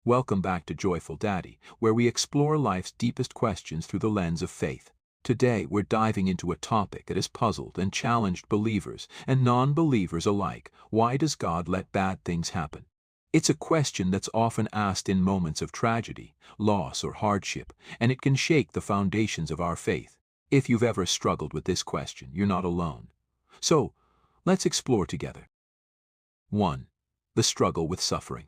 Welcome back to Joyful Daddy, where we explore life's deepest questions through the lens of faith. Today, we're diving into a topic that has puzzled and challenged believers and non-believers alike. Why does God let bad things happen? It's a question that's often asked in moments of tragedy, loss, or hardship, and it can shake the foundations of our faith. If you've ever struggled with this question, you're not alone. So, let's explore together. 1. The struggle with suffering.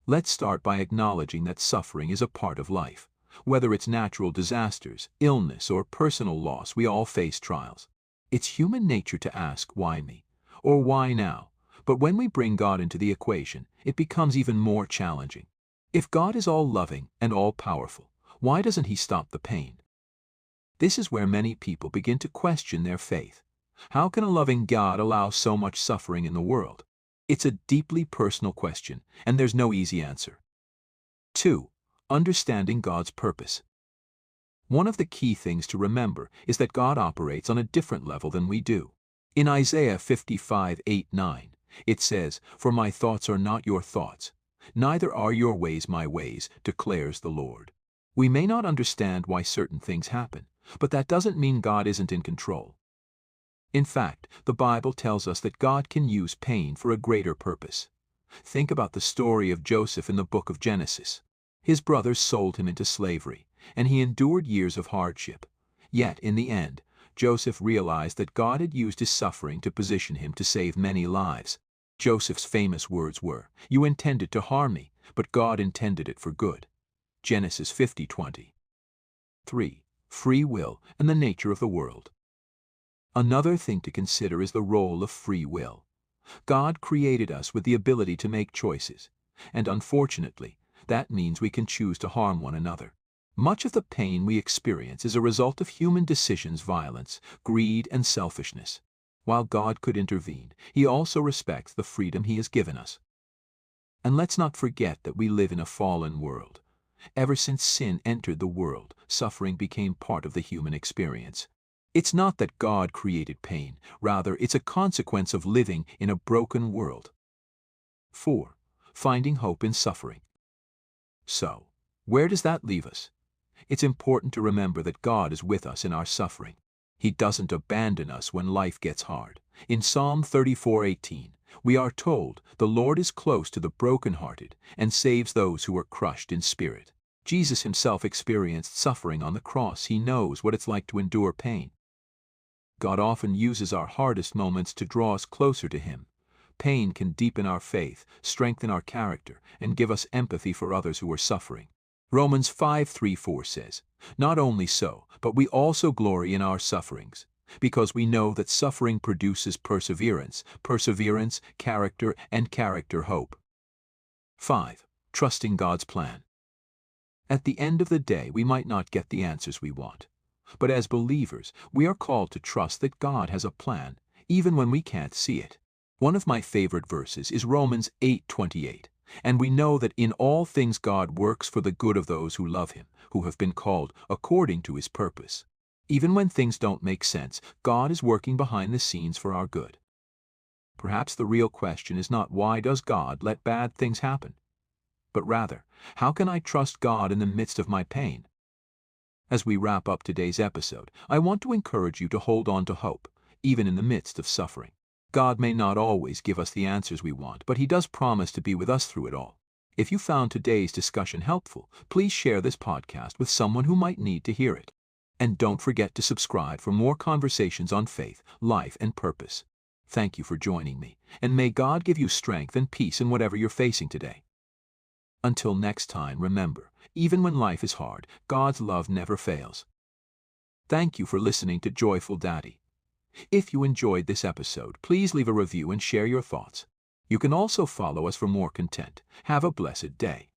Let's start by acknowledging that suffering is a part of life. Whether it's natural disasters, illness, or personal loss, we all face trials. It's human nature to ask, why me? Or why now? But when we bring God into the equation, it becomes even more challenging. If God is all-loving and all-powerful, why doesn't He stop the pain? This is where many people begin to question their faith. How can a loving God allow so much suffering in the world? It's a deeply personal question, and there's no easy answer. 2. Understanding God's purpose. One of the key things to remember is that God operates on a different level than we do. In Isaiah 55:8-9, it says, "For my thoughts are not your thoughts, neither are your ways my ways, declares the Lord." We may not understand why certain things happen, but that doesn't mean God isn't in control. In fact, the Bible tells us that God can use pain for a greater purpose. Think about the story of Joseph in the book of Genesis. His brothers sold him into slavery, and he endured years of hardship. Yet, in the end, Joseph realized that God had used his suffering to position him to save many lives. Joseph's famous words were, "You intended to harm me, but God intended it for good." Genesis 50:20. 3. Free will and the nature of the world. Another thing to consider is the role of free will. God created us with the ability to make choices, and unfortunately, that means we can choose to harm one another. Much of the pain we experience is a result of human decisions, violence, greed, and selfishness. While God could intervene, He also respects the freedom He has given us. And let's not forget that we live in a fallen world. Ever since sin entered the world, suffering became part of the human experience. It's not that God created pain, rather it's a consequence of living in a broken world. 4. Finding hope in suffering. So, where does that leave us? It's important to remember that God is with us in our suffering. He doesn't abandon us when life gets hard. In Psalm 34:18, we are told, "The Lord is close to the brokenhearted and saves those who are crushed in spirit." Jesus Himself experienced suffering on the cross. He knows what it's like to endure pain. God often uses our hardest moments to draw us closer to Him. Pain can deepen our faith, strengthen our character, and give us empathy for others who are suffering. Romans 5:3-4 says, "Not only so, but we also glory in our sufferings, because we know that suffering produces perseverance, perseverance, character, and character, hope." 5. Trusting God's plan. At the end of the day, we might not get the answers we want. But as believers, we are called to trust that God has a plan, even when we can't see it. One of my favorite verses is Romans 8:28, "And we know that in all things God works for the good of those who love Him, who have been called according to His purpose." Even when things don't make sense, God is working behind the scenes for our good. Perhaps the real question is not why does God let bad things happen, but rather, how can I trust God in the midst of my pain? As we wrap up today's episode, I want to encourage you to hold on to hope, even in the midst of suffering. God may not always give us the answers we want, but He does promise to be with us through it all. If you found today's discussion helpful, please share this podcast with someone who might need to hear it. And don't forget to subscribe for more conversations on faith, life, and purpose. Thank you for joining me, and may God give you strength and peace in whatever you're facing today. Until next time, remember, even when life is hard, God's love never fails. Thank you for listening to Joyful Daddy. If you enjoyed this episode, please leave a review and share your thoughts. You can also follow us for more content. Have a blessed day.